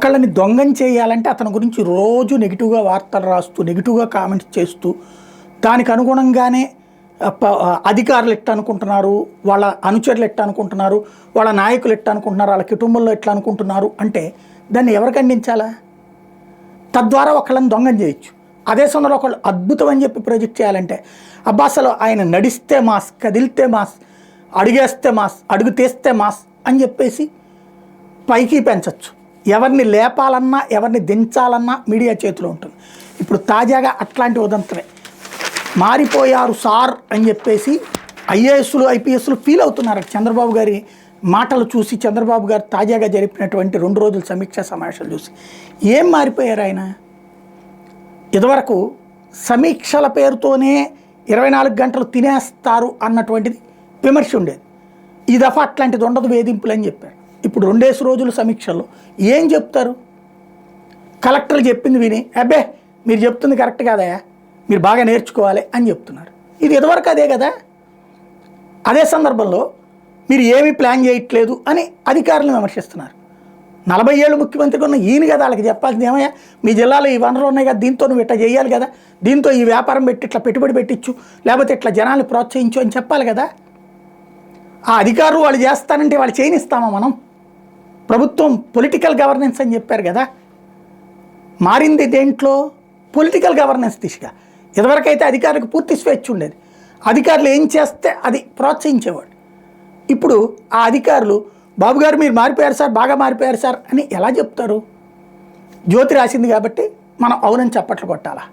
ఒకళ్ళని దొంగం చేయాలంటే అతని గురించి రోజు నెగిటివ్గా వార్తలు రాస్తూ నెగిటివ్గా కామెంట్స్ చేస్తూ దానికి అనుగుణంగానే అధికారులు ఎట్లా అనుకుంటున్నారు, వాళ్ళ అనుచరులు ఎట్లా అనుకుంటున్నారు, వాళ్ళ నాయకులు ఎట్లా అనుకుంటున్నారు, వాళ్ళ కుటుంబంలో ఎట్లా అనుకుంటున్నారు అంటే దాన్ని ఎవరు ఖండించాలా? తద్వారా ఒకళ్ళని దొంగం చేయొచ్చు. అదే సమయంలో ఒకళ్ళు అద్భుతం అని చెప్పి ప్రొజెక్ట్ చేయాలంటే అబ్బా అసలు ఆయన నడిస్తే మాస్, కదిలితే మాస్, అడుగేస్తే మాస్, అడుగు తీస్తే మాస్ అని చెప్పేసి పైకి పెంచవచ్చు. ఎవరిని లేపాలన్నా ఎవరిని దించాలన్నా మీడియా చేతిలో ఉంటుంది. ఇప్పుడు తాజాగా అట్లాంటి ఉదంతమే మారిపోయారు సార్ అని చెప్పేసి ఐఏఎస్లు ఐపీఎస్లు ఫీల్ అవుతున్నారు. చంద్రబాబు గారి మాటలు చూసి, చంద్రబాబు గారు తాజాగా జరిపినటువంటి 2 రోజుల సమీక్షా సమావేశాలు చూసి ఏం మారిపోయారు ఆయన? ఇదివరకు సమీక్షల పేరుతోనే 24 గంటలు తినేస్తారు అన్నటువంటిది విమర్శ ఉండేది. ఈ దఫా అట్లాంటిది ఉండదు, వేధింపులు అని చెప్పారు. ఇప్పుడు 2 రోజుల సమీక్షల్లో ఏం చెప్తారు? కలెక్టర్లు చెప్పింది విని అబ్బే మీరు చెప్తుంది కరెక్ట్ కాదయా, మీరు బాగా నేర్చుకోవాలి అని చెప్తున్నారు. ఇది ఇదివరకు అదే కదా. అదే సందర్భంలో మీరు ఏమీ ప్లాన్ చేయట్లేదు అని అధికారులను విమర్శిస్తున్నారు. 40 ఏళ్ళు ముఖ్యమంత్రిగా ఉన్న ఈయన కదా వాళ్ళకి చెప్పాల్సింది, ఏమయ్యా మీ జిల్లాలో ఈ వనరులు ఉన్నాయి కదా, దీంతో నువ్వు ఇట్లా చేయాలి కదా, దీంతో ఈ వ్యాపారం పెట్టి ఇట్లా పెట్టుబడి పెట్టించు, లేకపోతే ఇట్లా జనాన్ని ప్రోత్సహించు అని చెప్పాలి కదా. ఆ అధికారులు వాళ్ళు చేస్తానంటే వాళ్ళు చేయనిస్తామా మనం? ప్రభుత్వం పొలిటికల్ గవర్నెన్స్ అని చెప్పారు కదా. మారింది దేంట్లో? పొలిటికల్ గవర్నెన్స్ దిశగా. ఇదివరకైతే అధికారులకు పూర్తి స్వేచ్ఛ ఉండేది, అధికారులు ఏం చేస్తే అది ప్రోత్సహించేవాడు. ఇప్పుడు ఆ అధికారులు బాబు గారు మీరు మారిపోయారు సార్, బాగా మారిపోయారు సార్ అని ఎలా చెప్తారు? జ్యోతి రాసింది కాబట్టి మనం అవునని చప్పట్లు కొట్టాలా?